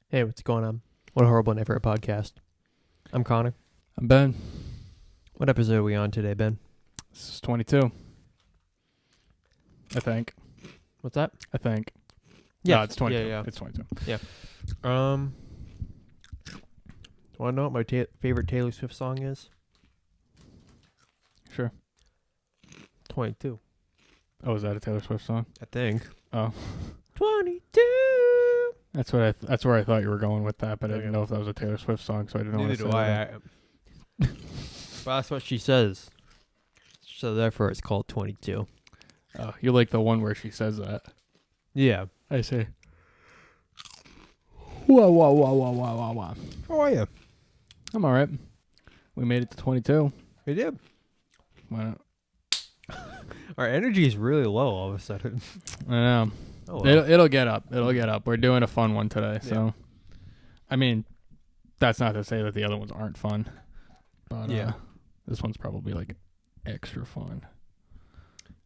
Hey, what's going on? What a horrible night for a podcast. I'm Connor. I'm Ben. What episode are we on today, Ben? This is 22. I think. What's that? No, it's 22. Yeah. It's 22. Want to know what my favorite Taylor Swift song is? Sure. 22. Oh, is that a Taylor Swift song? I think. Oh, 22. that's where I thought you were going with that, but I Okay. didn't know if that was a Taylor Swift song, so I didn't know Neither what do to say. I. Well, that's what she says. So therefore, it's called 22. Oh, you like the one where she says that? Yeah. I see. Whoa. How are you? I'm all right. We made it to 22. We did. Well, Our energy is really low all of a sudden. I know. Oh, well. It'll get up. We're doing a fun one today, so. I mean, that's not to say that the other ones aren't fun, but Yeah. this one's probably like extra fun.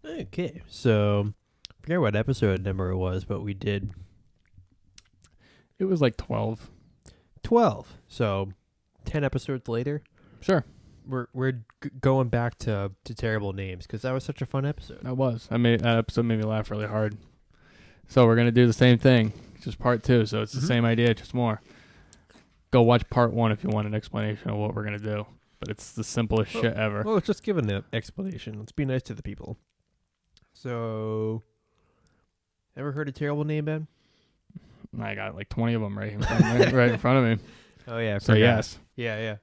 Okay. So, I forget what episode number it was, but we did It was like 12. 12. So, 10 episodes later, Sure. we're going back to terrible names because that was such a fun episode. That was. That episode made me laugh really hard. So we're gonna do the same thing, just part 2. So it's the Mhm. same idea, just more. Go watch part 1 if you want an explanation of what we're gonna do. But it's the simplest shit ever. Well, let's just give an explanation. Let's be nice to the people. So, ever heard a terrible name, Ben? I got like 20 of them right in front of me. Right in front of me. Oh, yeah. So yes, Yeah.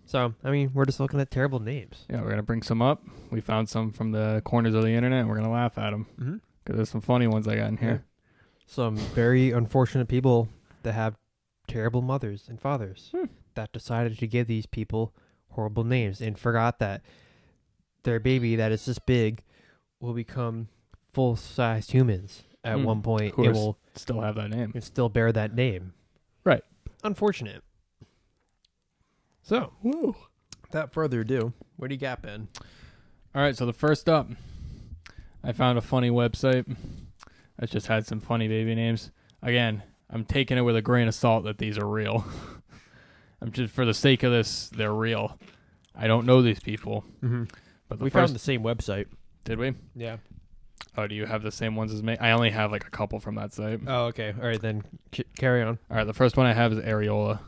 So, I mean, we're just looking at terrible names. yeah, we're gonna bring some up. We found some from the corners of the internet, and we're gonna laugh at them Mm-hmm. because there's some funny ones I got in here. Some very unfortunate people that have terrible mothers and fathers that decided to give these people horrible names and forgot that their baby that is this big will become full-sized humans at one point Of and course. will Still have that name. still bear that name. Right. Unfortunate. So, Woo. without further ado, what do you got, Ben? All right, so the first up, I found a funny website that just had some funny baby names. Again, I'm taking it with a grain of salt that these are real. I'm just, for the sake of this, they're real. I don't know these people, Mm-hmm. but We found the same website. did we? Yeah. Oh, do you have the same ones as me? I only have like a couple from that site. Oh, okay. All right, then carry on. All right, the first one I have is Areola.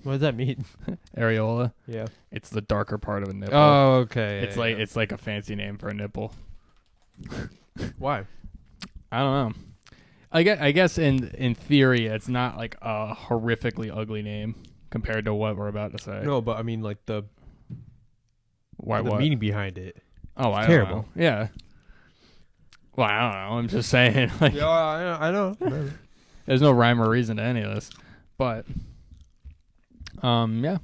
What does that mean? Areola. Yeah. It's the darker part of a nipple. Oh, okay. It's like a fancy name for a nipple. Why? I don't know. I guess in theory it's not like a horrifically ugly name compared to what we're about to say. No, but I mean like the Why the what? meaning behind it. Oh, I terrible. don't know. Yeah. Well, I don't know. I'm just saying. Like, Yeah, I know. there's no rhyme or reason to any of this, but yeah,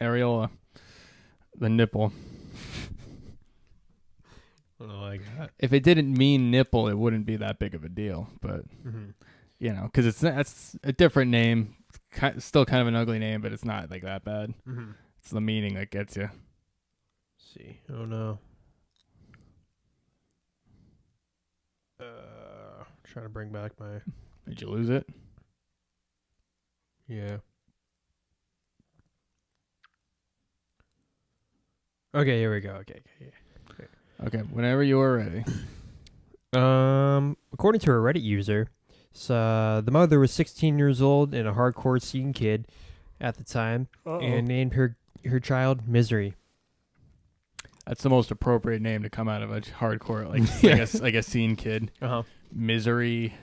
areola, the nipple. Oh my god. If it didn't mean nipple, it wouldn't be that big of a deal. But Mm-hmm. you know, because it's a different name, still kind of an ugly name, but it's not like that bad. Mm-hmm. It's the meaning that gets you. See. Oh no. Trying to bring back my Did you lose it? yeah. Okay, here we go. Okay. Okay, whenever you are ready. According to a Reddit user, the mother was 16 years old and a hardcore scene kid at the time, and named her child Misery. That's the most appropriate name to come out of a hardcore, like a scene kid. Uh-huh. Misery,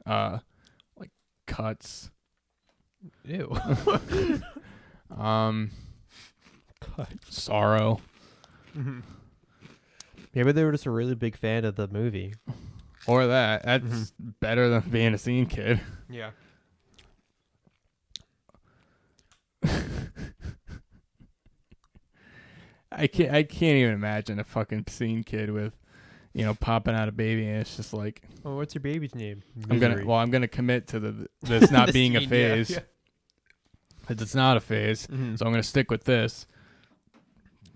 like cuts. Ew. Sorrow. Maybe they were just a really big fan of the movie. Or that. That's better than being a scene kid. Yeah. I can't even imagine a fucking scene kid with, popping out a baby, and it's just like Oh, what's your baby's name? I'm gonna commit to this not The being a scene, phase. yeah. Because it's not a phase. Mm-hmm. So I'm gonna stick with this.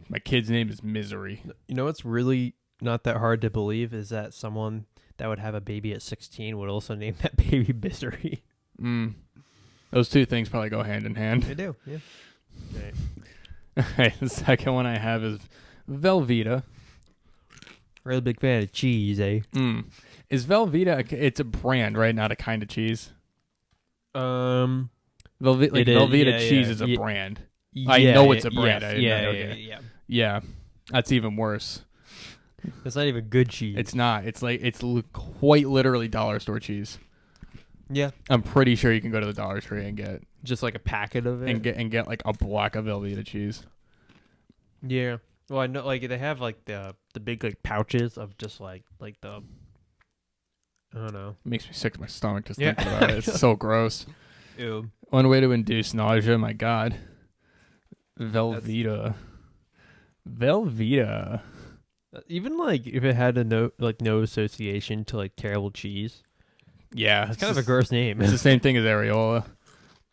My kid's name is Misery. You know what's really not that hard to believe is that someone that would have a baby at 16 would also name that baby Misery. Those two things probably go hand in hand. They do. Yeah. Right. Okay, the second one I have is Velveeta. Really big fan of cheese, eh? Is Velveeta? It's a brand, right? Not a kind of cheese. Velveeta cheese is a brand. I know it's a brand. Yeah. That's even worse. It's not even good cheese. It's not. It's like quite literally dollar store cheese. Yeah. I'm pretty sure you can go to the Dollar Tree and get just like a packet of it and get like a block of Velveeta cheese. Yeah. Well, I know like they have like the big like pouches of just like the I don't know. It makes me sick to my stomach just thinking about it. It's so gross. Ew. One way to induce nausea, my God. Velveeta. Velveeta. Even like if it had no association to like terrible cheese. Yeah, it's kind of a gross name. It's the same thing as areola.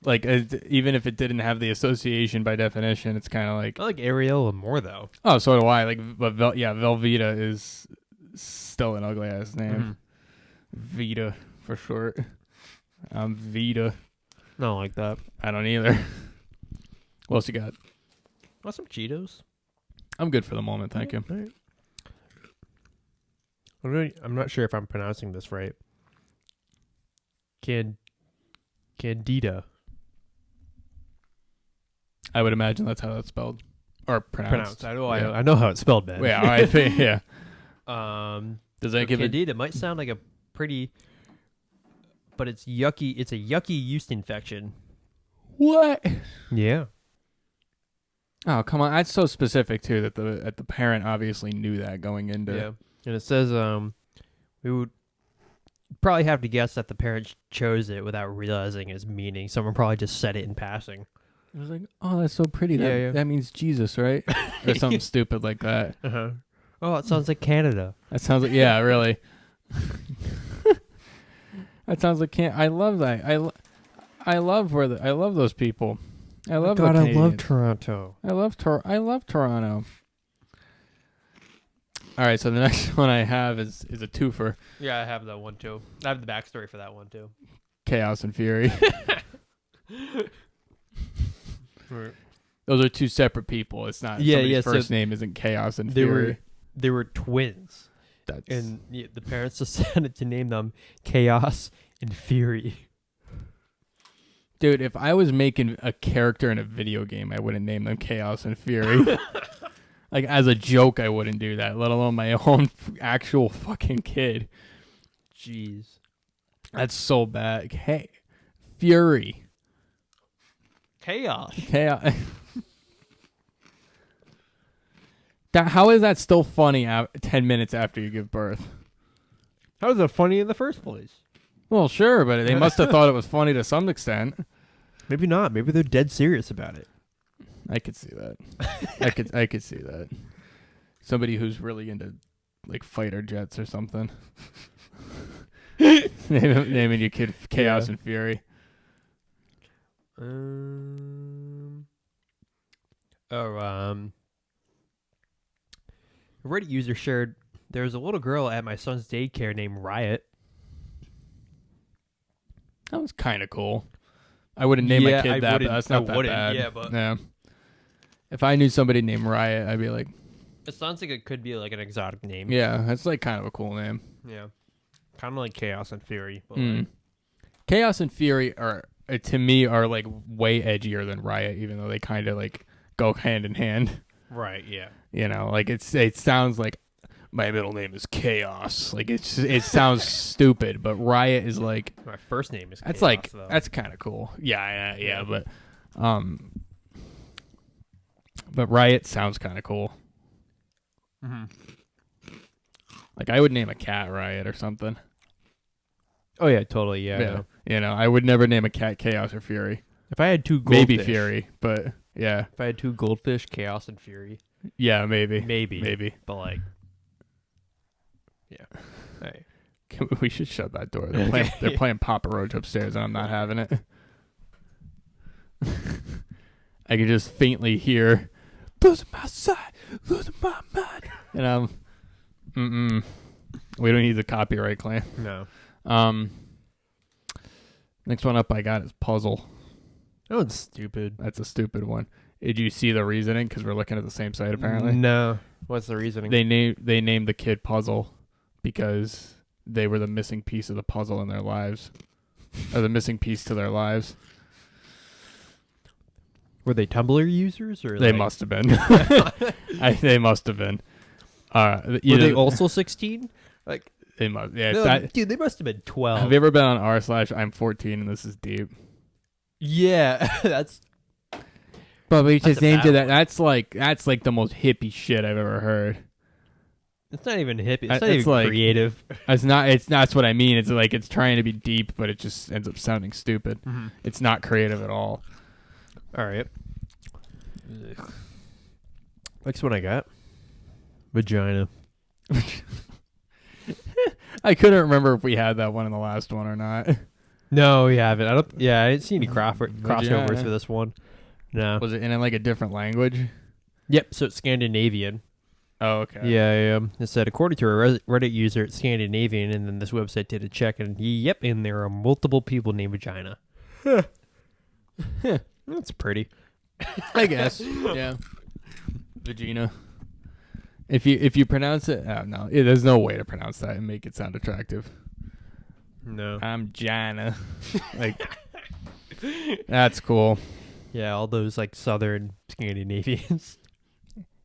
Like even if it didn't have the association by definition, it's kind of like I like areola more though. Oh, so do I. Like, but Velveeta is still an ugly ass name. Vita for short. Vita. I don't like that. I don't either. What else you got? Want some Cheetos? I'm good for the moment, thank you. All right. I'm not sure if I'm pronouncing this right. Candida. I would imagine that's how that's spelled or pronounced. I know how it's spelled, man. Yeah, I think yeah. Does that give Candida might sound like a pretty, but it's yucky. It's a yucky yeast infection. What? Yeah. Oh, come on. That's so specific too that the parent obviously knew that going into. Yeah. And it says we would probably have to guess that the parent chose it without realizing its meaning. Someone probably just said it in passing. I was like, "Oh, that's so pretty. That means Jesus, right?" Or something stupid like that. Uh-huh. Oh, it sounds like Canada. That sounds like really. That sounds like I love that. I love those people. I love God, the I love Toronto. I love Toronto. All right, so the next one I have is a twofer. Yeah, I have that one too. I have the backstory for that one too. Chaos and Fury. Right. Those are two separate people. It's not. Somebody's first name isn't Chaos and Fury. They were twins. And the parents decided to name them Chaos and Fury. Dude, if I was making a character in a video game, I wouldn't name them Chaos and Fury. Like, as a joke, I wouldn't do that, let alone my own actual fucking kid. Jeez. That's so bad. Hey, Fury. Chaos. How is that still funny 10 minutes after you give birth? How is it funny in the first place? Well, sure, but they must have thought it was funny to some extent. Maybe not. Maybe they're dead serious about it. I could see that. I could see that. Somebody who's really into like fighter jets or something. naming your kid Chaos and Fury. A Reddit user shared there was a little girl at my son's daycare named Riot. That was kind of cool. I wouldn't name my kid that, but that's not that bad. Yeah, but if I knew somebody named Riot, I'd be like, it sounds like it could be like an exotic name. Yeah, that's like kind of a cool name. Yeah, kind of like Chaos and Fury. But Chaos and Fury are to me are like way edgier than Riot, even though they kind of like go hand in hand. Right. Yeah. You know, like it sounds like my middle name is Chaos. Like it sounds stupid, but Riot is like my first name is. That's Chaos, like though. That's kind of cool. Yeah. But Riot sounds kind of cool. Mm-hmm. Like I would name a cat Riot or something. Oh yeah, totally. Yeah. You know, I would never name a cat Chaos or Fury. If I had two goldfish, maybe Fury, but yeah. If I had two goldfish, Chaos and Fury. Yeah, maybe. But like, yeah. Hey. We should shut that door. They're playing Papa Roach upstairs, and I'm not having it. I can just faintly hear, losing my sight, losing my mind. And we don't need the copyright claim. No. Next one up I got is Puzzle. That one's stupid. That's a stupid one. Did you see the reasoning? Because we're looking at the same site apparently. No. What's the reasoning? They named the kid Puzzle because they were the missing piece of the puzzle in their lives, or the missing piece to their lives. Were they Tumblr users or They like... must have been. They must have been. Were they also 16? Like They must. Yeah. no, dude, they must have been 12. Have you ever been on r/I'm 14 and this is deep? Yeah, that's. But we just a named bad it that. That's like the most hippie shit I've ever heard. It's not even hippie. It's not It's even like- creative. It's not. It's not. That's what I mean. It's like it's trying to be deep, but it just ends up sounding stupid. Mm-hmm. It's not creative at all. All right. Next one I got. Vagina. I couldn't remember if we had that one in the last one or not. No, we haven't. I don't. Yeah, I didn't see any crossovers Vagina. for this one. No. Was it in like a different language? Yep. So it's Scandinavian. Oh, okay. Yeah. It said according to a Reddit user, it's Scandinavian, and then this website did a check, and yep, and there are multiple people named Vagina. That's pretty. I guess. Yeah. Vagina. If you pronounce it, no, there's no way to pronounce that and make it sound attractive. No. I'm Jana. Like, that's cool. Yeah, all those like southern Scandinavians.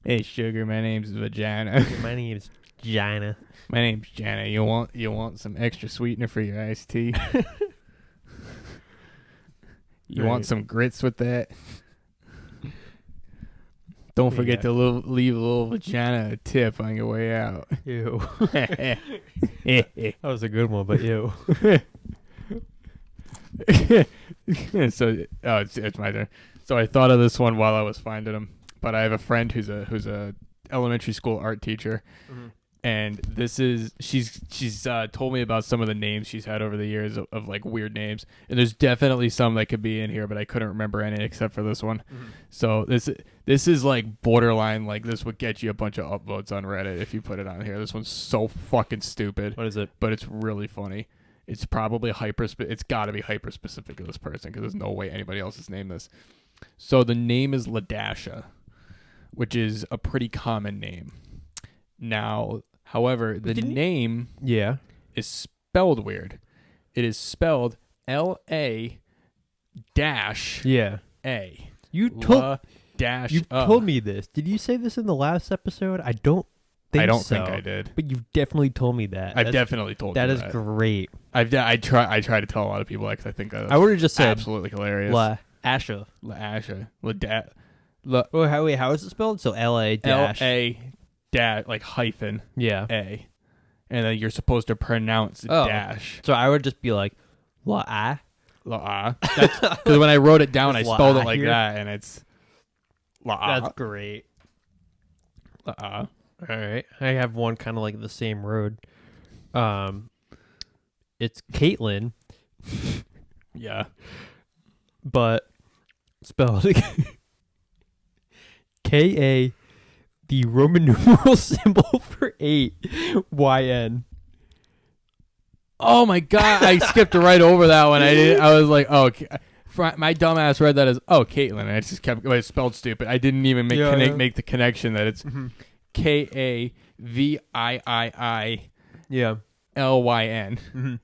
Hey, sugar, my name's Vagina. My name is Vagina. My name's Jana. You want some extra sweetener for your iced tea? You want Right. some grits with that? Don't forget to leave a little vagina a tip on your way out. Ew. That was a good one, but ew. So, it's my turn. So I thought of this one while I was finding them, but I have a friend who's a elementary school art teacher, and she's told me about some of the names she's had over the years of like weird names, and there's definitely some that could be in here, but I couldn't remember any except for this one. So this is like borderline, like this would get you a bunch of upvotes on Reddit if you put it on here. This one's so fucking stupid. What is it? But it's really funny. It's probably it's got to be hyper specific to this person because there's no way anybody else has named this. So the name is Ladasha, which is a pretty common name. Now, however, the name Yeah. is spelled weird. It is spelled LA-A. Yeah. You told told me this. Did you say this in the last episode? I don't think think I did. But you've definitely told me that. I've definitely told you that. that. Is great. I try to tell a lot of people that because I think that's I would have just said absolutely hilarious. Asha. Ladasha. Wait, how is it spelled? So LA dash. L-A- like hyphen Yeah. A. And then you're supposed to pronounce Oh. dash. So I would just be like, La. Because when I wrote it down, I It's spelled it la like here. that, and it's la. That's great. La. All right. I have one kind of like the same road. It's Caitlin, Yeah. but spelled K-A, the Roman numeral symbol for 8, Y-N. Oh my god! I skipped right over that one. I was like, oh, my dumbass read that as Caitlin, and I just kept. It's spelled stupid. I didn't even make the connection that it's K-A-V-I-I-I. Yeah. L-Y-N. And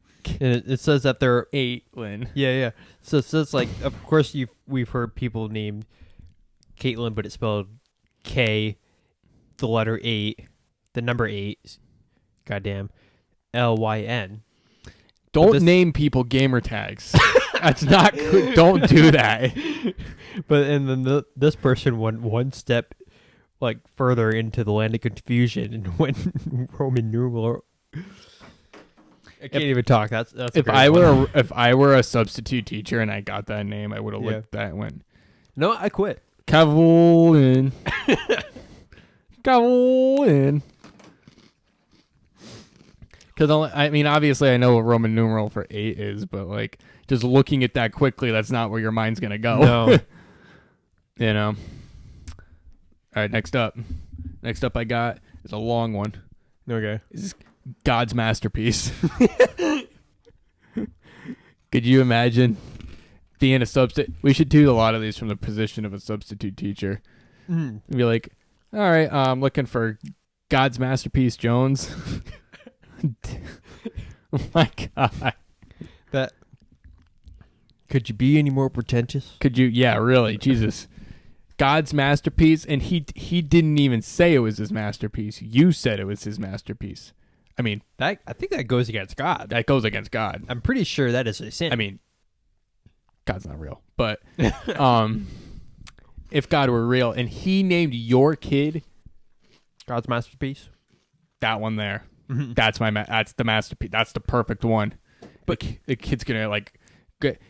it says that they're Caitlin. Yeah. So it says like, of course we've heard people named Caitlin, but it's spelled K, the letter 8, the number 8, goddamn, L-Y-N. Don't name people gamer tags. That's not good. Don't do that. But and then this person went one step like further into the land of confusion and went Roman numeral. I can't even talk. That's if I were a substitute teacher and I got that name, I would have looked at that and went, no, I quit. Cavolin. Cavolin. Because I mean, obviously, I know what Roman numeral for 8 is, but like just looking at that quickly, that's not where your mind's gonna go. No. You know. All right, next up I got is a long one. Okay. This is God's masterpiece. Could you imagine being a substitute? We should do a lot of these from the position of a substitute teacher. Mm. Be like, all right, I'm looking for God's Masterpiece Jones. Oh my God. That. Could you be any more pretentious? Could you? Yeah, really. Jesus. God's masterpiece. And he didn't even say it was his masterpiece. You said it was his masterpiece. I mean, I think that goes against God. that goes against God. I'm pretty sure that is a sin. I mean, God's not real. But if God were real and he named your kid God's masterpiece. that one there, Mhm. that's the masterpiece. That's the perfect one. But the kid's going to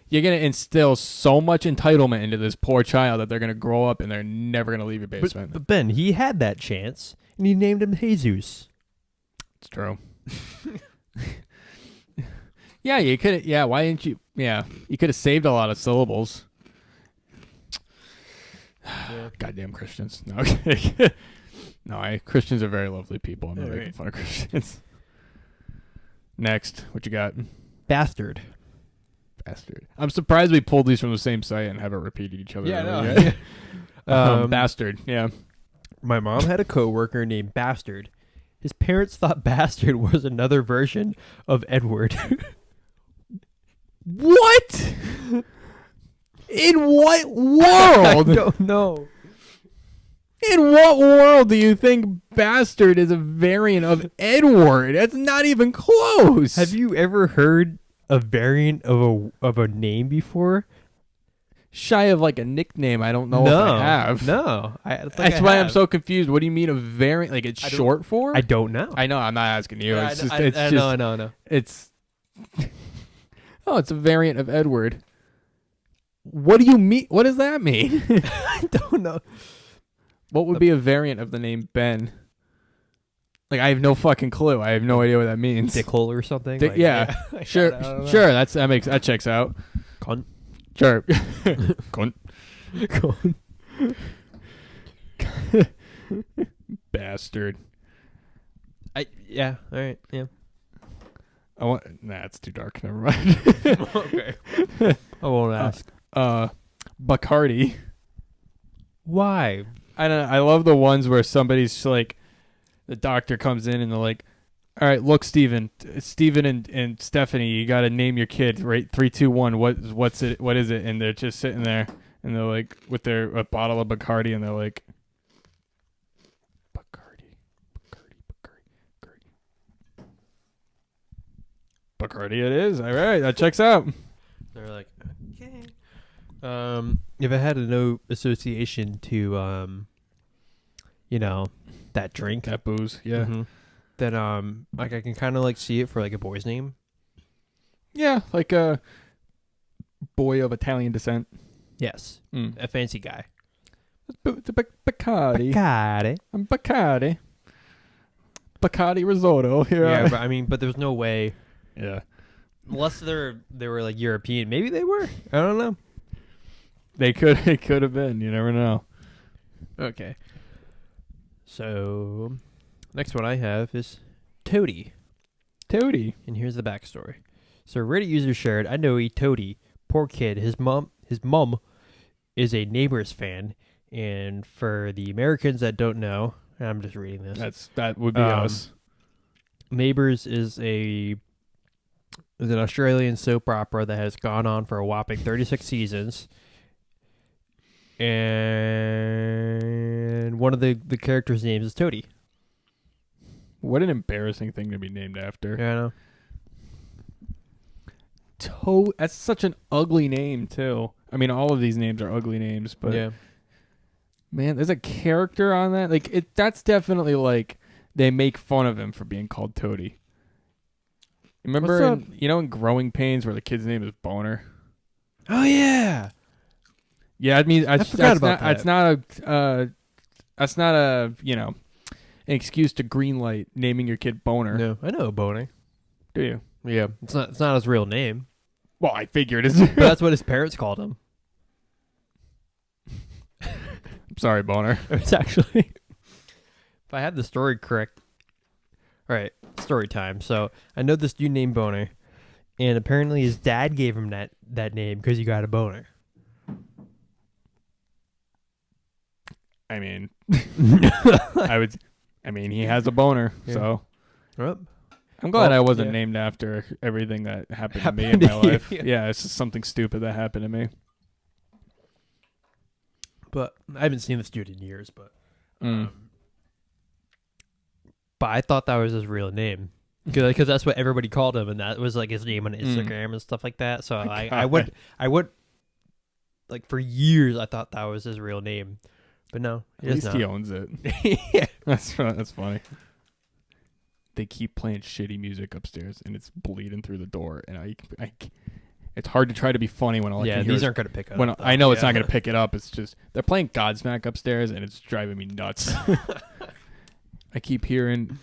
you're going to instill so much entitlement into this poor child that they're going to grow up and they're never going to leave your basement. But Ben, he had that chance, and he named him Jesus. It's true. Yeah, you could. Yeah, why didn't you? Yeah, you could have saved a lot of syllables. Yeah. Goddamn Christians. No, okay. No, Christians are very lovely people. I'm not All making right. fun of Christians. Next, what you got? Bastard. Bastard. I'm surprised we pulled these from the same site and haven't repeated each other. Yeah, really no. yet. Bastard. Yeah. My mom had a coworker named Bastard. His parents thought Bastard was another version of Edward. What? In what I world? don't know. In what world do you think bastard is a variant of Edward? That's not even close. Have you ever heard a variant of a name before? Shy of like a nickname, I don't know if I have. No. That's why I'm so confused. What do you mean a variant? Like it's I don't- short for? I don't know. I know. I'm not asking you. Yeah, It's just. I It's just. know. It's. Oh, it's a variant of Edward. What do you mean? What does that mean? I don't know. What would be a variant of the name Ben? Like I have no fucking clue. I have no idea what that means. Dickhole or something? Dick- yeah. I Sure, don't know. sure. That checks out. Cunt. Sure. Cunt. Cunt. Bastard. Yeah. All right. Yeah. I want. Nah, it's too dark. Never mind. Okay. I won't ask. Bacardi. Why? I don't know. I love the ones where somebody's like, the doctor comes in and they're like, all right, look, Steven and Stephanie, you got to name your kid, right? 3, 2, 1. What's it? What is it? And they're just sitting there and they're like, with a bottle of Bacardi and they're like, Bacardi it is. All right, that checks out. They're like, okay. If I had no association to, that drink, That booze, yeah. mhm, then like I can kind of like see it for like a boy's name. Yeah, like a boy of Italian descent. Yes, a fancy guy. It's Bacardi. Bacardi. I'm Bacardi. Bacardi risotto. Here. Yeah, but there's no way. Yeah. Unless they were like European, maybe they were. I don't know. It could have been. You never know. Okay. So, next one I have is Toady. Toady. And here's the backstory. So Reddit user shared, I know Toady, poor kid. His mom is a Neighbors fan, and for the Americans that don't know, I'm just reading this. That would be us. Neighbors is an Australian soap opera that has gone on for a whopping 36 seasons. And one of the characters' names is Toady. What an embarrassing thing to be named after. Yeah, I know. That's such an ugly name too. I mean, all of these names are ugly names, but Yeah. man, there's a character on that. Like that's definitely like they make fun of him for being called Toady. Remember, in Growing Pains, where the kid's name is Boner. Oh yeah. Yeah, I mean, I forgot about that. That's not a an excuse to greenlight naming your kid Boner. No, I know Boner. Do you? Yeah, it's not his real name, Well, I figured it's. but that's what his parents called him. I'm sorry, Boner. It's actually, if I have the story correct. All right, story time. So I know this dude named Boner, and apparently his dad gave him that name because he got a boner. I mean, he has a boner, Yeah. so Yep. I'm glad I wasn't yeah. named after everything that happened to me in Happened my to you, life. yeah. Yeah, it's just something stupid that happened to me. But I haven't seen this dude in years. But Mm. but I thought that was his real name because that's what everybody called him, and that was like his name on Instagram and stuff like that. So I would like for years I thought that was his real name, but no, At least he owns it. Yeah. That's funny. They keep playing shitty music upstairs, and it's bleeding through the door. And it's hard to try to be funny when all I can hear these is aren't gonna pick up. when though. I know it's not Yeah. going to pick it up. It's just they're playing Godsmack upstairs, and it's driving me nuts. I keep hearing,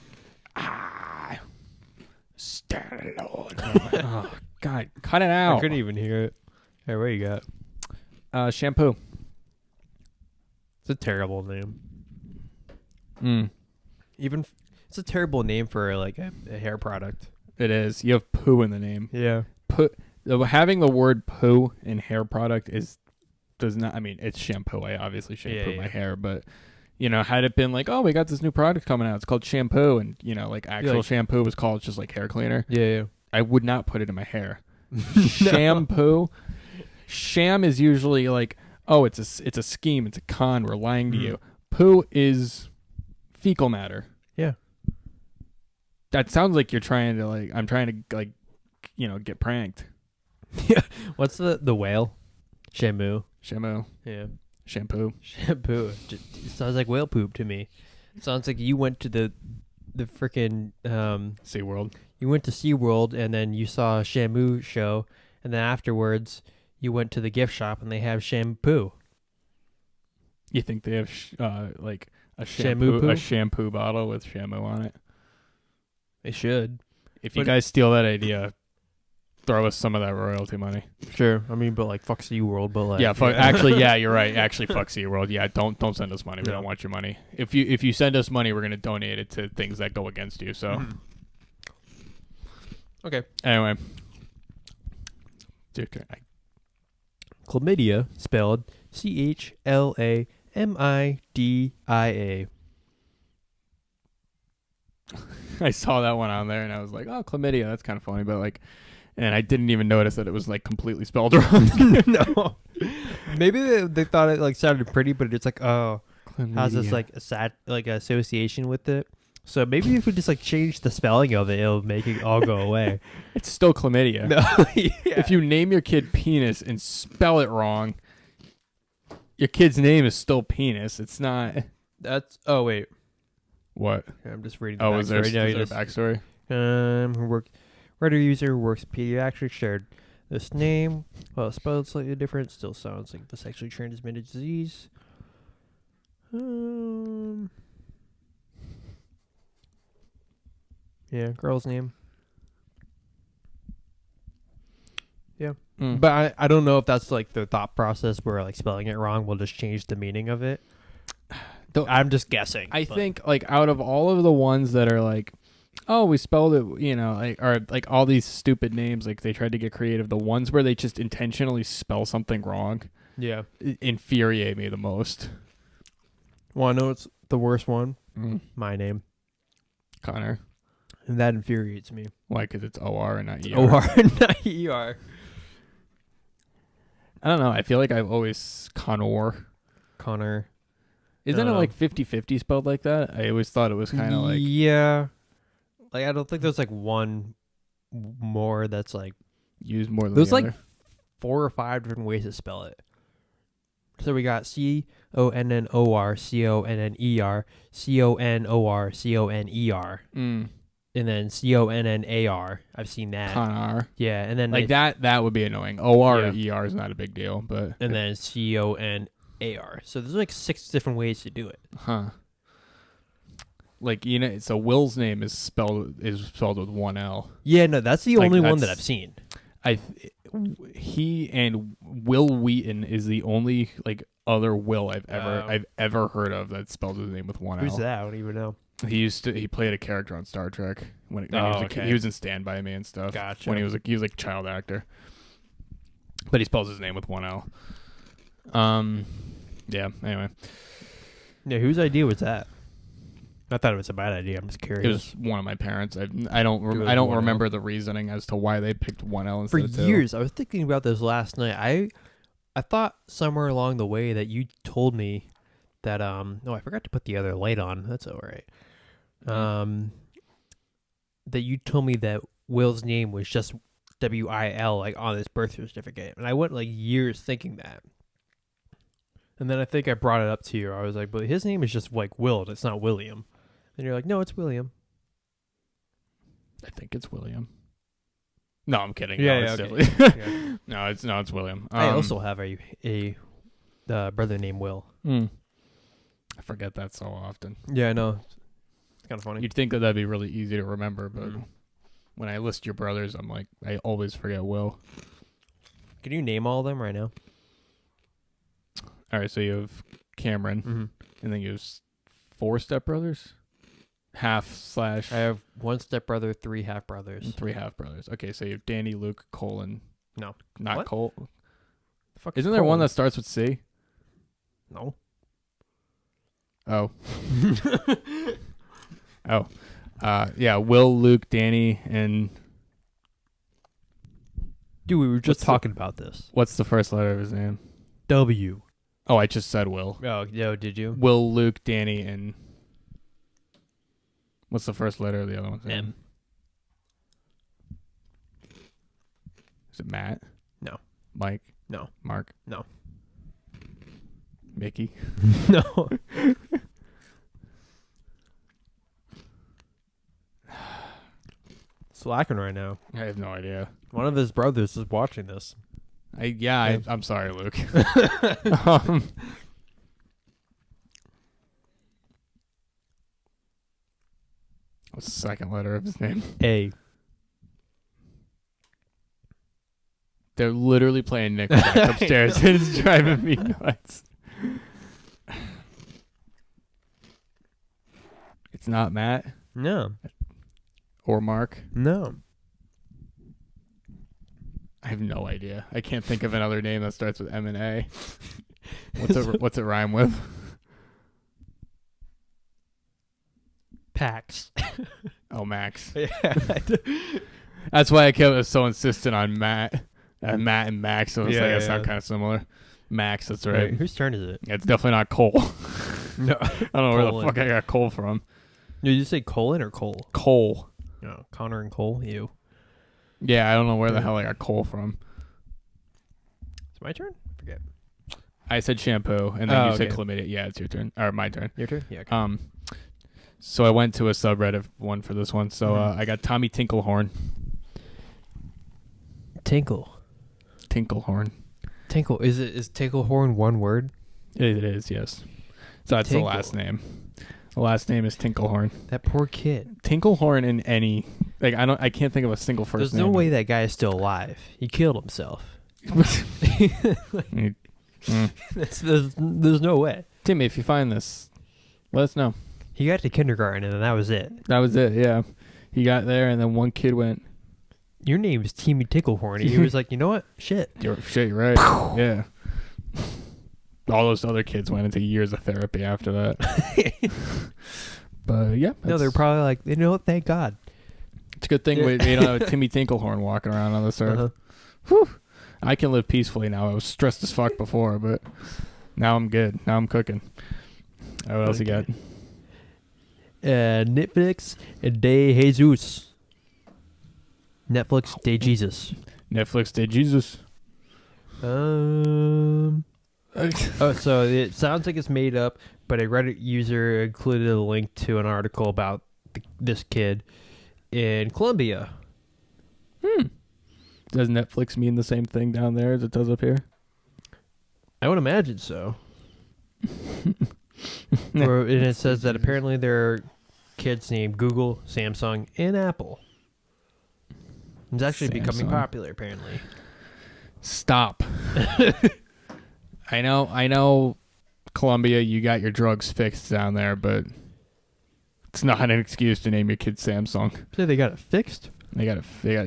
stand alone. Oh God, cut it I out. couldn't even hear it. Hey, what you got? Shampoo. It's a terrible name. It's a terrible name for like a hair product. It is. You have poo in the name. Yeah. Having the word poo in hair product does not. I mean, it's shampoo. I obviously shampoo my hair, but had it been like, oh, we got this new product coming out. It's called shampoo, and like actual shampoo was called just like hair cleaner. Yeah. I would not put it in my hair. Shampoo. Sham is usually like, oh, it's a scheme, it's a con, we're lying to you. Poo is fecal matter. Yeah. That sounds like you're trying to I'm trying to get pranked. Yeah. What's the whale? Shamu. Shamu. Yeah. Shampoo. Shampoo. It sounds like whale poop to me. It sounds like you went to the freaking SeaWorld. You went to SeaWorld and then you saw a Shamu show, and then afterwards you went to the gift shop and they have shampoo. You think they have like a Shamu poo? a shampoo bottle with Shamu on it? They should. If you guys steal that idea, throw us some of that royalty money. Sure. I mean, but like fuck SeaWorld, but like Actually, yeah, you're right. Actually, fuck SeaWorld. Yeah, don't send us money. We No. don't want your money. If you send us money, we're gonna donate it to things that go against you. So Okay. anyway, Chlamydia, spelled CHLAMIDIA. I saw that one on there and I was like, oh, chlamydia. That's kind of funny, but and I didn't even notice that it was like completely spelled wrong. No. Maybe they thought it like sounded pretty, but it's like, oh, has this like a sad like association with it. So maybe if we just like change the spelling of it, it'll make it all go away. It's still chlamydia. No, yeah. If you name your kid penis and spell it wrong, your kid's name is still penis. It's not. That's wait. What? I'm just reading. The Oh, is there backstory. a backstory? Reddit user works pediatric shared this name. Well, spelled slightly different. Still sounds like the sexually transmitted disease. Yeah, girl's name. Yeah. Mm. But I don't know if that's like the thought process where like spelling it wrong will just change the meaning of it. I'm just guessing. I think like out of all of the ones that are like, oh, we spelled it, or like all these stupid names, like they tried to get creative. The ones where they just intentionally spell something wrong, yeah, infuriate me the most. Well, I know it's the worst one. Mm. My name, Connor. and that infuriates me. Why? Because it's OR and not ER. OR, not ER. I don't know. I feel like I've always Connor. Isn't it like 50-50 spelled like that? I always thought it was kind of like... Yeah. Like, I don't think there's like one more that's like... used more than There's the like other. 4 or 5 different ways to spell it. So we got CONNOR, CONNER, CONOR, CONER, Mm. and then CONNAR. I've seen that. Connor. Yeah, and then Like that would be annoying. OR Yeah. or ER is not a big deal, but... and then CONAR. So there's like 6 different ways to do it. Huh. Like, so Will's name is spelled with one L. Yeah, no, that's the Like, only one that that's- I've seen. He and Will Wheaton is the only like other Will I've ever heard of that spelled his name with one Who's L. that? I don't even know. He played a character on Star Trek. when he was a kid. okay. He was in Stand By Me and stuff. Gotcha. When he was like a child actor, but he spells his name with one L. Yeah. Anyway, Yeah, whose idea was that? I thought it was a bad idea. I'm just curious. it was one of my parents. I don't was I don't 1L. remember the reasoning as to why they picked one L For instead of two. years. I was thinking about this last night. I thought somewhere along the way that you told me that I forgot to put the other light on. That's all right. That you told me that Will's name was just WIL like on his birth certificate, and I went like years thinking that. And then I think I brought it up to you. I was like, but his name is just like Will. It's not William. And you're like, no, it's William. I think it's William. No, I'm kidding. Yeah, no, it's okay. silly. No, it's William. I also have a brother named Will. I forget that so often. Yeah, I know. It's kind of funny. You'd think that'd be really easy to remember, but when I list your brothers, I'm like, I always forget Will. Can you name all of them right now? All right, so you have Cameron, Mm-hmm. and then you have 4 stepbrothers, half/. I have one stepbrother, 3 half brothers. and 3 half brothers. Okay, so you have Danny, Luke, Cole, and No. not What? Cole. The fuck Isn't is there one Cole? that starts with C? No. Oh. Oh. Yeah, Will, Luke, Danny, and Dude, we were just What's the- talking about this. what's the first letter of his name? W. Oh, I just said Will. Oh, no, did you? Will, Luke, Danny, and what's the first letter of the other one's name? M. Is it Matt? No. Mike? No. Mark? No. Mickey? No. Slacking right now. I have no idea. One of his brothers is watching this. I'm sorry, Luke. um, what's the second letter of his name? A. They're literally playing Nickelback upstairs. It's driving me nuts. It's not Matt No. or Mark. No. I have no idea. I can't think of another name that starts with M and A. What's it rhyme with? Pax. Oh, Max. Yeah. That's why I was so insistent on Matt. Matt and Max. So it's Yeah, like, I sound yeah. kind of similar. Max, that's right. Whose turn is it? Yeah, it's definitely not Cole. No. I don't know where the Colin. fuck I got Cole from. Did you say Colin or Cole? Cole. No. Connor and Cole. You. Yeah, I don't know where the hell I got Cole from. It's my turn? Forget. I said shampoo, and then you said okay. chlamydia. Yeah, it's your turn. Or my turn. Your turn? Yeah. Okay. So I went to a subreddit one for this one. So I got Tommy Tinklehorn. Tinkle. Tinklehorn. Tinkle. Is Tinklehorn one word? It is, yes. So that's the last name. The last name is Tinklehorn. That poor kid. Tinklehorn in any I can't think of a single first There's name. no way that guy is still alive. He killed himself. There's no way. Timmy, if you find this, let us know. He got to kindergarten and then that was it. That was it, yeah. He got there and then one kid went, Your name is Timmy Tinklehorn. And he was like, you know what? Shit. you're right. Yeah. All those other kids went into years of therapy after that. But yeah. No, they're probably like, you know what? Thank God. It's a good thing we don't have Timmy Tinklehorn walking around on this earth. Whew. I can live peacefully now. I was stressed as fuck before, but now I'm good. Now I'm cooking. What else you got? Netflix de Jesus. Netflix de Jesus. Netflix de Jesus. Oh, so it sounds like it's made up, but a Reddit user included a link to an article about this kid in Colombia. Does Netflix mean the same thing down there as it does up here? I would imagine so. And it says that apparently there are kids named Google, Samsung, and Apple. It's actually becoming Samsung. popular, apparently. Stop. I know, Colombia, you got your drugs fixed down there, but It's not an excuse to name your kid Samsung. Say they got it fixed. They got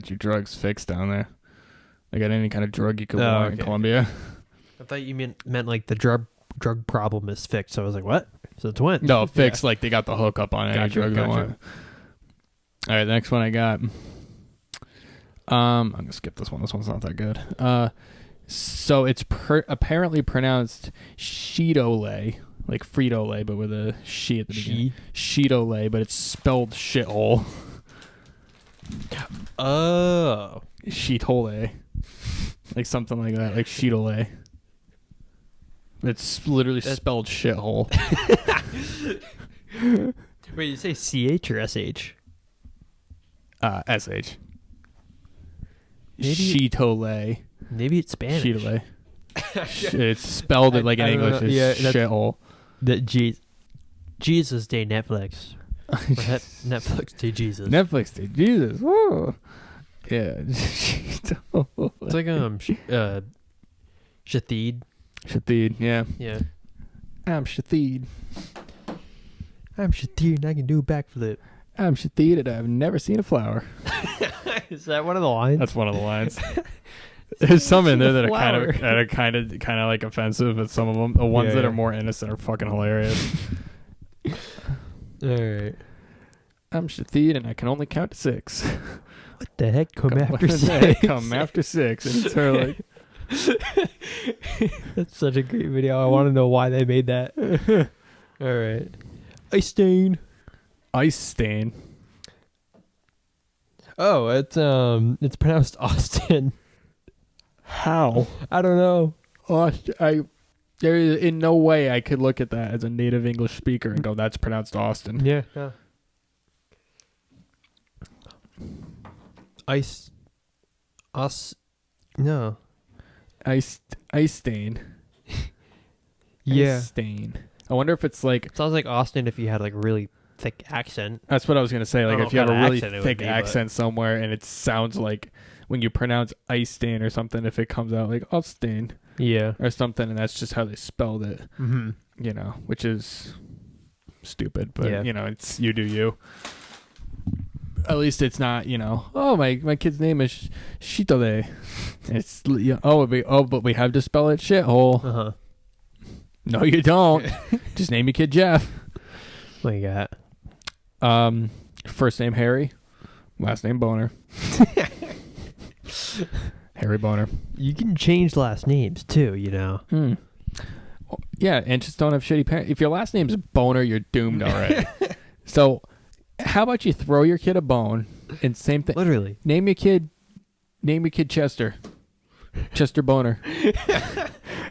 your drugs fixed down there. They got any kind of drug you could Oh, want in okay. Colombia. I thought you meant like the drug problem is fixed. So I was like, what? So it's twins. No, fixed like they got the hookup on any drug they want. All right, the next one I got. I'm gonna skip this one. This one's not that good. So it's apparently pronounced Cheeto-Lay, like Frito-Lay, but with a she at the beginning. Cheeto-Lay, but it's spelled shithole. Oh. Sheet-hole-lay. Like something like that, like Cheeto-Lay. It's literally spelled shithole. Wait, you say CH or SH? SH. Maybe- Cheeto-Lay. Maybe it's Spanish. Cheeto-Lay. It's spelled it like in I don't English. know. It's Yeah, that's- shithole. The Jesus Day Netflix. Netflix Day Jesus. Netflix Day Jesus. Whoa. Yeah. It's like Shathid. Shathid, yeah. Yeah. I'm Shathid. I'm Shathid and I can do a backflip. I'm Shathid and I've never seen a flower. Is that one of the lines? That's one of the lines. There's some in there that flower. are kind of like offensive, but some of them, the ones that are more innocent, are fucking hilarious. All right. I'm Shathid and I can only count to 6. What the heck? Come after 6. Come after 6, and it's her like. That's such a great video. I want to know why they made that. All right. Ice stain. Ice stain. Oh, it's pronounced Austin. How? I don't know. There is in no way I could look at that as a native English speaker and go, "That's pronounced Austin." Yeah. No. Ice stain. Yeah. Ice stain. I wonder if it's like. It sounds like Austin if you had like a really thick accent. That's what I was gonna say. I Like don't if know you have what a kind of really accent it would thick be, accent somewhere and it sounds like when you pronounce ice stain or something, if it comes out like Austin Yeah. or something, and that's just how they spelled it. Mm-hmm. You know, which is stupid, but Yeah. you know, it's you do you. At least it's not, you know, oh my kid's name is Shitole. It's but we have to spell it shithole. Uh-huh. No, you don't. Just name your kid Jeff. What you got? First name Harry, last name Boner. Harry Boner. You can change last names too, you know. Yeah, and just don't have shitty parents. If your last name's Boner, you're doomed already. So, how about you throw your kid a bone and same thing. Literally. Name your kid Chester. Chester Boner.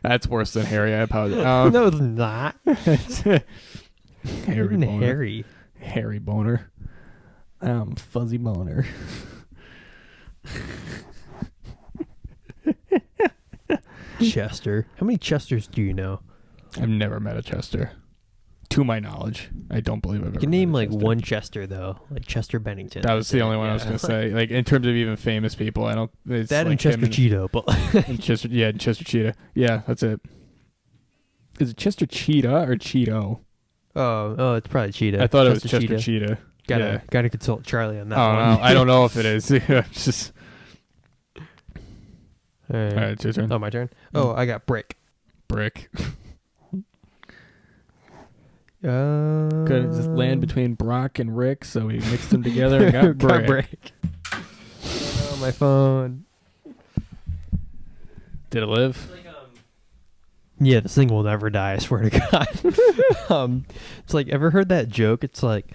That's worse than Harry. I apologize. No, it's not. Harry Even Boner. Harry. Harry Boner. Fuzzy Boner. Chester. How many Chesters do you know? I've never met a Chester. To my knowledge, I don't believe I've ever You can name met a like Chester. one Chester though, like Chester Bennington. That was the only one I was Yeah. going to say. Like, in terms of even famous people, I don't... It's That like and Chester him Cheeto, but and Chester, yeah, Chester Cheetah. Yeah, that's it. Is it Chester Cheetah or Cheeto? oh, it's probably Cheetah. I thought it was Chester Cheetah. Gotta consult Charlie on that Oh, one. no, I don't know if it is. Yeah, it's just... All All right. right, it's your turn. Oh, my turn. Oh, I got Brick. Brick. Could Could just land between Brock and Rick, so we mixed them together and got Brick. Brick. Oh, my phone. Did it live? Yeah, this thing will never die. I swear to God. It's like, ever heard that joke? It's like,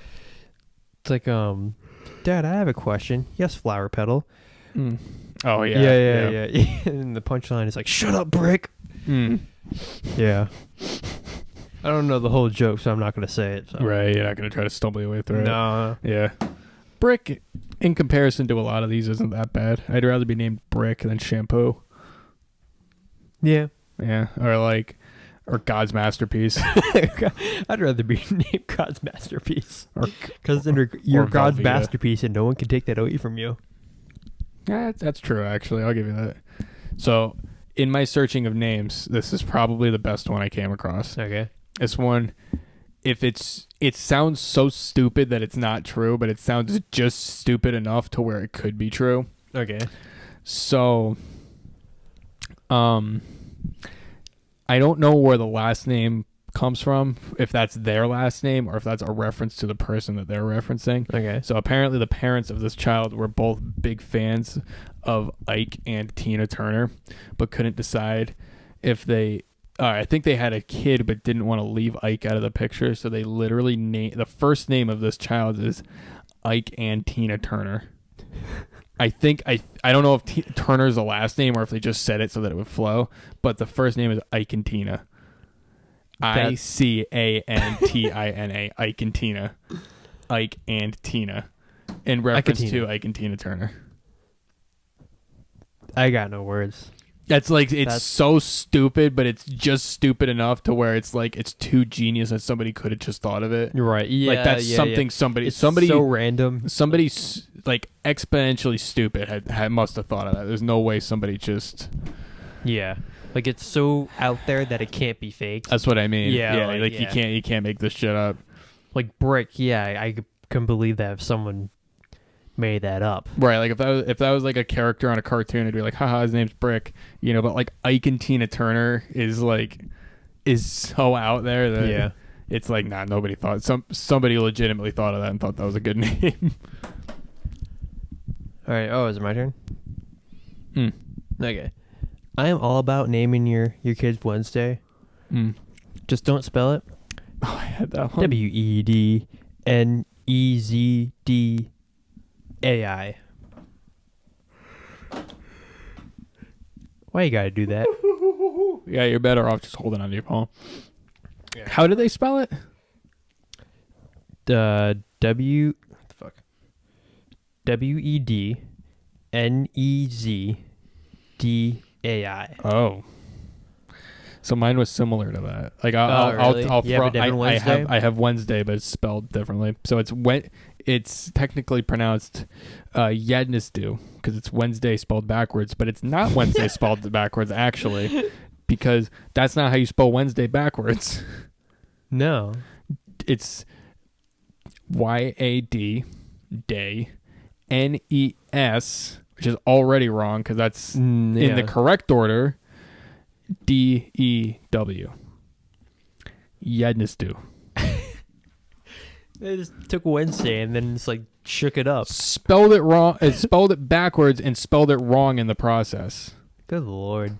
Dad, I have a question. Yes, flower petal. Mm. Oh, yeah. Yeah. And the punchline is like, shut up, Brick. Mm. Yeah. I don't know the whole joke, so I'm not going to say it. So. Right, you're not going to try to stumble your way through it. No. Yeah. Brick, in comparison to a lot of these, isn't that bad. I'd rather be named Brick than Shampoo. Yeah. Yeah. Or God's Masterpiece. I'd rather be named God's Masterpiece. Or Because then you're God's Velveeta. masterpiece and no one can take that away from you. Yeah, that's true, actually. I'll give you that. So, in my searching of names, this is probably the best one I came across. Okay. This one it sounds so stupid that it's not true, but it sounds just stupid enough to where it could be true. Okay. So, I don't know where the last name comes from, if that's their last name or if that's a reference to the person that they're referencing. Okay. So apparently the parents of this child were both big fans of Ike and Tina Turner, but couldn't decide if they I think they had a kid but didn't want to leave Ike out of the picture, so they literally the first name of this child is Ike and Tina Turner. I think I don't know if Turner's the last name or if they just said it so that it would flow, but the first name is Ike and Tina. ICANTINA, Ike and Tina. Ike and Tina. In reference to Ike and Tina Turner. I got no words. That's so stupid, but it's just stupid enough to where it's like it's too genius that somebody could have just thought of it. You're right. Yeah. Like that's something somebody so random. Somebody like exponentially stupid must have thought of that. There's no way somebody just. Yeah. Like it's so out there that it can't be faked. That's what I mean. Yeah. Like you can't make this shit up. Like Brick. Yeah, I can believe that if someone made that up. Right. Like if that was like a character on a cartoon, it'd be like, haha, his name's Brick. You know, but like Ike and Tina Turner is so out there that it's like, nah, nobody thought. Somebody legitimately thought of that and thought that was a good name. All right. Oh, is it my turn? Okay. I am all about naming your kids Wednesday. Just don't spell it. Oh, I had that one. WEDNEZDAI. Why you gotta do that? Yeah, you're better off just holding on to your phone. Yeah. How do they spell it? WEDNEZDAI. Oh. So mine was similar to that. Like really? I'll you have a Wednesday? I have Wednesday, but it's spelled differently. So it's technically pronounced Yednesdu because it's Wednesday spelled backwards, but it's not Wednesday spelled backwards actually, because that's not how you spell Wednesday backwards. No. It's YAD day NES, which is already wrong because that's in the correct order. DEW. Yednesdu. They just took Wednesday and then just like shook it up. Spelled it wrong. Spelled it backwards and spelled it wrong in the process. Good Lord.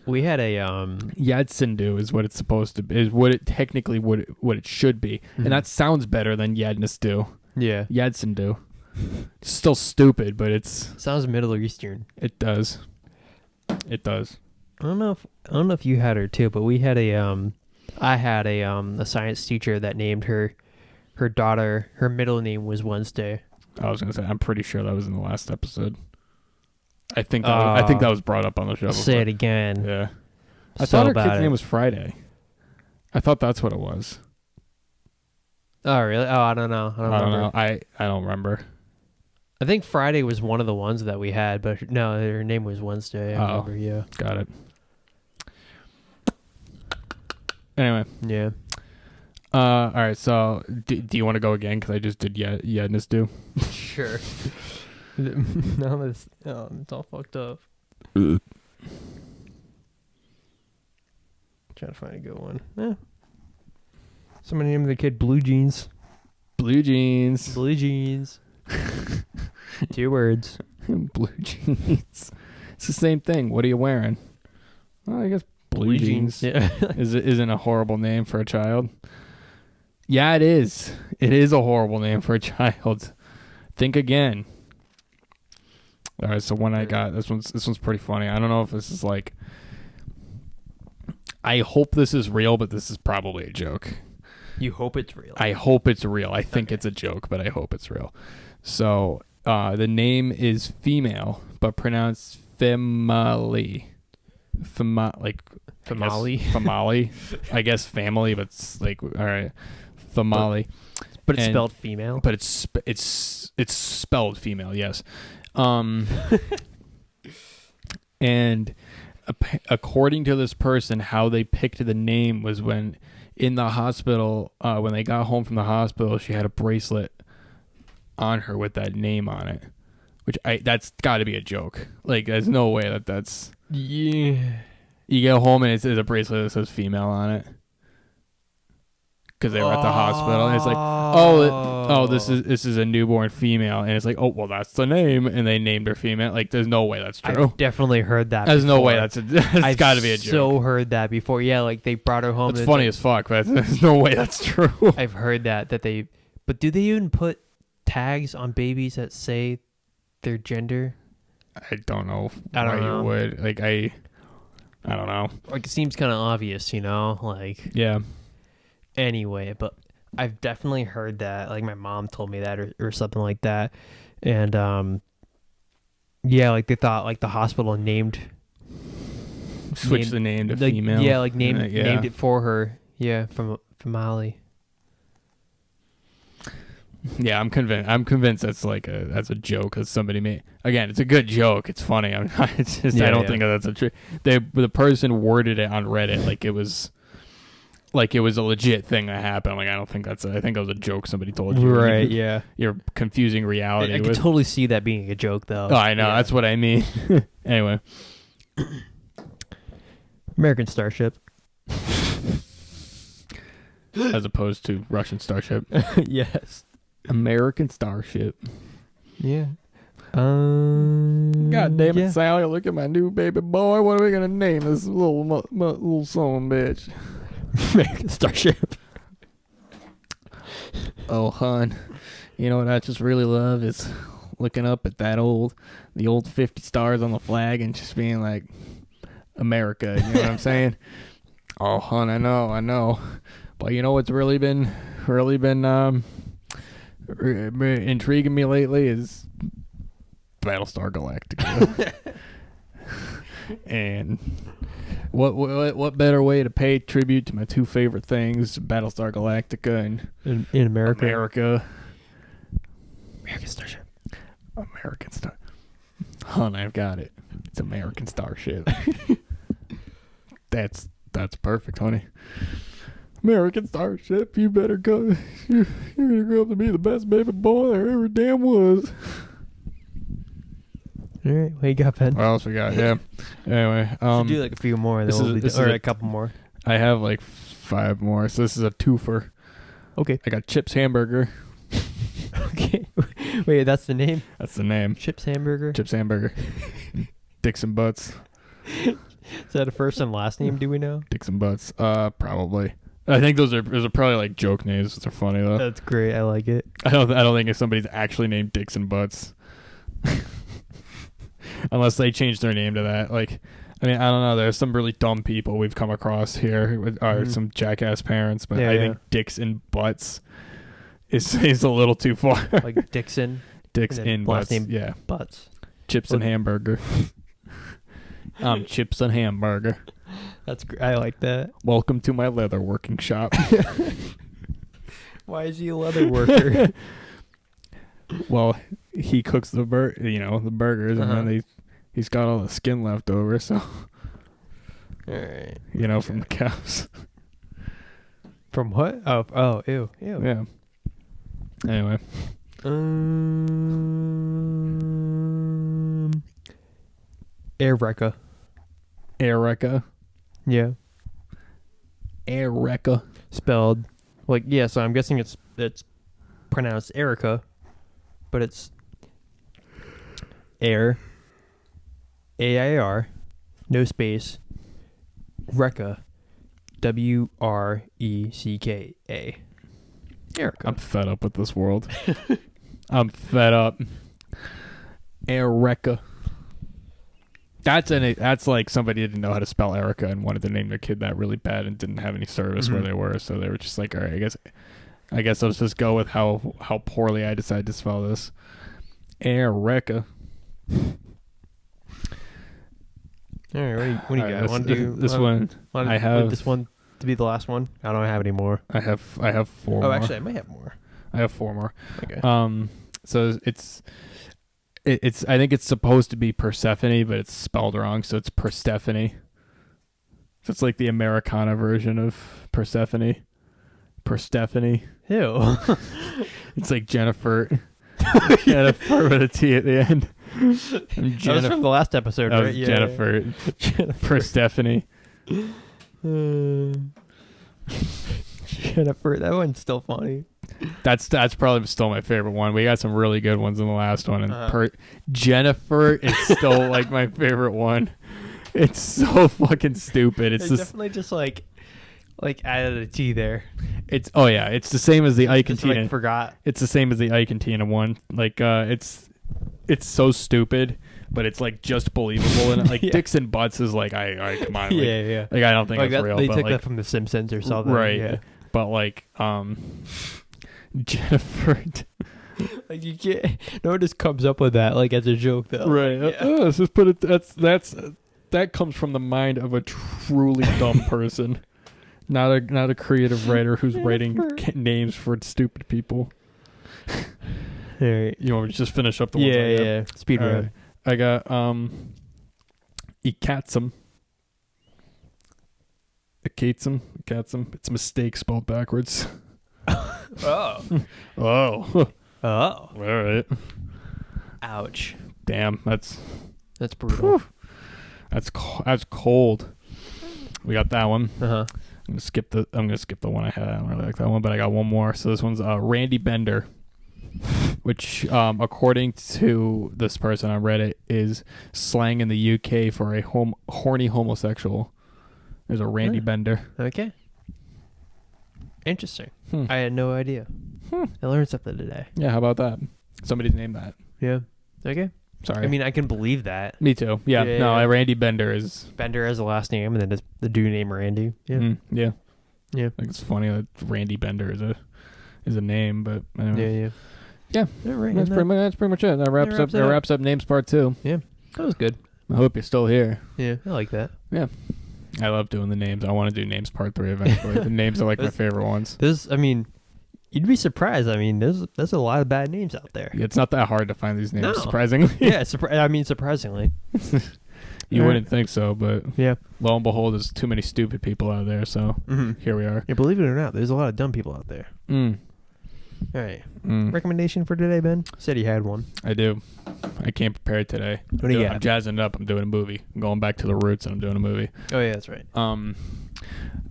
We had a Yadsindu is what it's supposed to be. Is what it technically what it should be, and that sounds better than Yadnesdu. Yeah. Yadsindu. It's still stupid, but sounds Middle Eastern. It does. It does. I don't know if you had her too, but we had I had a science teacher that named her daughter, her middle name was Wednesday. I was gonna say, I'm pretty sure that was in the last episode. I think that was brought up on the show. Say it again. Yeah. I thought her kid's name was Friday. I thought that's what it was. Oh really? Oh, I don't know. I don't remember. I don't remember. I think Friday was one of the ones that we had, but no, her name was Wednesday. I remember, yeah. Got it. Anyway. Yeah. All right, so do you want to go again? Because I just did Yednesdu. Sure. No, it's all fucked up. Trying to find a good one. Yeah. Somebody named the kid Blue Jeans. Blue Jeans. Blue Jeans. 2 words. Blue jeans. It's the same thing. What are you wearing? Well, I guess blue jeans yeah. isn't a horrible name for a child. Yeah, it is. It is a horrible name for a child. Think again. All right, so one I got, this one's pretty funny. I don't know if this is like, I hope this is real, but this is probably a joke. You hope it's real? I hope it's real. I think it's a joke, but I hope it's real. So the name is female, but pronounced Femali. Famali. I guess family, but it's like, all right. Famali. But it's spelled female? But it's spelled female, yes. And according to this person, how they picked the name was when in the hospital, when they got home from the hospital, she had a bracelet on her with that name on it, that's got to be a joke. Like, there's no way that's. Yeah. You get home and it's a bracelet that says female on it. Because they were at the hospital, and it's like, this is a newborn female, and it's like, oh, well, that's the name, and they named her female. Like, there's no way that's true. I've definitely heard that. There's before. no way it's got to be a joke. So heard that before. Yeah, like they brought her home. It's funny as fuck, but there's no way that's true. I've heard that they. But do they even put tags on babies that say their gender? I don't know. I don't know. You would. Like, I don't know. Like, it seems kind of obvious, Like, yeah. Anyway, but I've definitely heard that. Like, my mom told me that, or something like that, and yeah, like they thought like the hospital switched the name to like, female. Yeah, like named it for her. Yeah, from Molly. Yeah, I'm convinced that's a joke that somebody made. Again, it's a good joke. It's funny. I don't think that's a true. The person worded it on Reddit like it was a legit thing that happened. Like, I don't think I think it was a joke somebody told you. Right? Yeah. You're confusing reality. I could totally see that being a joke, though. Oh, I know. Yeah. That's what I mean. Anyway, American Starship. As opposed to Russian Starship. Yes. American Starship. Yeah. God damn it, Sally! Look at my new baby boy. What are we gonna name this little son bitch? American Starship. Oh, hon, you know what I just really love is looking up at the old 50 stars on the flag and just being like, America. You know what I'm saying? Oh, hon, I know. But you know what's really been intriguing me lately is Battlestar Galactica. And what better way to pay tribute to my two favorite things, Battlestar Galactica and in America. American Starship. American Star. Hun, I've got it. It's American Starship. That's perfect, honey. American Starship, you better go. You're gonna grow up to be the best baby boy there ever damn was. All right, what you got, Ben? What else we got? Yeah. Anyway, should do like a few more, or a couple more. I have like 5 more, so this is a twofer. Okay. I got Chips Hamburger. Okay. Wait, that's the name? That's the name. Chips Hamburger. Chips Hamburger. Dixon Butts. Is that a first and last name? Do we know? Dixon Butts. Probably. I think those are probably like joke names. They're funny though. That's great. I like it. I don't think if somebody's actually named Dixon Butts. Unless they change their name to that. Like, I mean, I don't know. There's some really dumb people we've come across here with some jackass parents, but I think Dixon Butts is a little too far. Like Dixon. Dixon Butts. Last name yeah. Butts. Chips and Hamburger. Chips and Hamburger. That's great. I like that. Welcome to my leather working shop. Why is he a leather worker? Well, he cooks the burgers, and then he's got all the skin left over, so all right, from the cows. From what? Oh, ew. Yeah. Anyway. Eureka. Yeah. Eureka. Spelled like, yeah, so I'm guessing it's pronounced Erica, but it's air, AIR, no space, Recca, WRECKA. Erica. I'm fed up with this world. I'm fed up. Erica. That's like somebody didn't know how to spell Erica and wanted to name their kid that really bad and didn't have any service where they were, so they were just like, all right, I guess let's just go with how poorly I decided to spell this. Erica. All right, what do you got? Want to do this one? I have this one to be the last one. I don't have any more. I have 4 more. Oh, actually, I might have more. I have 4 more. Okay. So it's I think it's supposed to be Persephone, but it's spelled wrong, so it's Persephone. So it's like the Americana version of Persephone. Ew. It's like Jennifer. Jennifer with a T at the end. That was from the last episode, That right? was Jennifer. Persephone. Jennifer, that one's still funny. That's probably still my favorite one. We got some really good ones in the last one, and Uh-huh. Jennifer is still like my favorite one. It's so fucking stupid. It's They just definitely just like added a T there. it's it's the same as the Ike and Just, like, Tina. forgot. It's the same as the Ike and Tina one. Like it's so stupid, but it's like just believable. And like Yeah. Dicks and Butts is like I come on, like, Yeah. like I don't think Like it's that, real. they but took like, that from The Simpsons or something. right. Yeah. But like Jennifer. Like you can't. No one just comes up with that like as a joke though. Right. Yeah. Let's just put it. That comes from the mind of a truly dumb person, not a creative writer who's writing names for stupid people. All right. You want me to just finish up the ones I got? Yeah. Speed All run. right. I got Ekatsum. It's a mistake spelled backwards. Oh. Oh. Oh. All right. Ouch. Damn. That's brutal. that's cold. We got that one. Uh-huh. I'm gonna skip the one I had. I don't really like that one, but I got one more. So this one's Randy Bender, which according to this person on Reddit is slang in the UK for a horny homosexual. There's a Randy Bender. Okay. Interesting. Hmm. I had no idea. I learned something today. Yeah, how about that? Somebody's named that. Yeah. Okay. Sorry. I mean, I can believe that. Me too. Yeah. Yeah, No, yeah. Randy Bender is. Bender has the last name, and then the dude named Randy. Yeah. Yeah. Yeah. Like it's funny that Randy Bender is a name, but anyway. Yeah. All right. That's pretty much it. That wraps up names part 2. That was good. I hope you're still here. Yeah. I like that. I love doing the names. I want to do names part 3 eventually. The names are like my favorite ones. I mean, you'd be surprised. I mean, there's a lot of bad names out there. It's not that hard to find these names, No. surprisingly. Yeah. Surprisingly. You wouldn't think so, but Yeah. lo and behold, there's too many stupid people out there, so here we are. Yeah, believe it or not, there's a lot of dumb people out there. All right. Recommendation for today, Ben? Said he had one. I do. I came prepared today. What do you I'm got? jazzing it up. I'm doing a movie. I'm going back to the roots, and I'm doing a movie. Oh, yeah, that's right.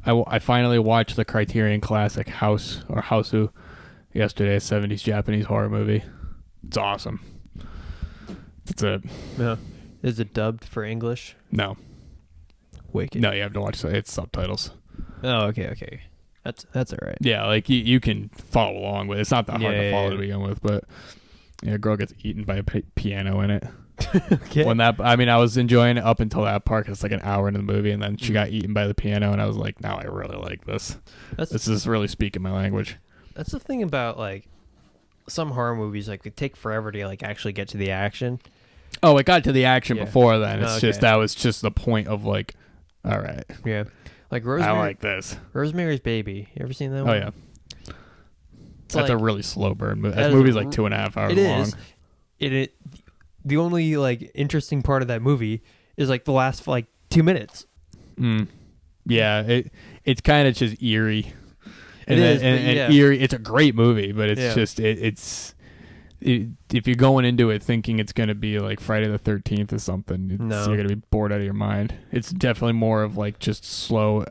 I finally watched the Criterion classic Hausu yesterday, a 70s Japanese horror movie. It's awesome. That's it. Yeah. Is it dubbed for English? No. Wicked. No, you have to watch it's subtitles. Oh, okay. That's all right. Yeah, like you can follow along with it. It's not that hard to follow to Yeah. begin with, but a girl gets eaten by a piano in it. Okay. I was enjoying it up until that part 'cause it's like an hour into the movie, and then she got eaten by the piano, and I was like, now I really like this. This is really speaking my language. That's the thing about like some horror movies, like they take forever to like actually get to the action. Oh, it got to the action Yeah. before then. It's Oh, just okay. that was just the point of like, all right, Yeah. Like I like this. Rosemary's Baby. You ever seen that Oh one? yeah, It's that's like, a really slow burn movie. that That is movie's a like 2.5 hours it long. is. It the only like interesting part of that movie is like the last like 2 minutes. Yeah, it's kind of just eerie. It is, but and yeah. eerie. It's a great movie, but it's Yeah. just if you're going into it thinking it's gonna be like Friday the 13th or something, No. you're gonna be bored out of your mind. It's definitely more of like just slow,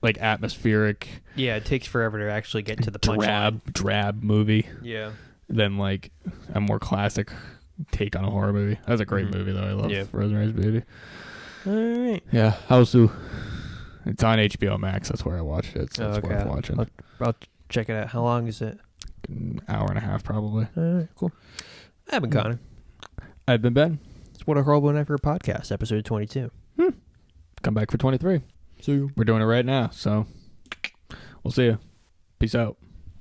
like atmospheric, Yeah, it takes forever to actually get to the punchline. drab movie Yeah. than like a more classic take on a horror movie. That's a great movie though. I love Yeah. Rosemary's Baby. All right. Yeah, Hausu. It's on HBO Max. That's where I watched it. So it's Okay. worth watching. I'll check it out. How long is it? An hour and a half probably. All right, cool. I've been Connor. I've been Ben. It's What a Horrible Night for a Podcast, episode 22. Come back for 23. See you. We're doing it right now, so we'll see you. Peace out.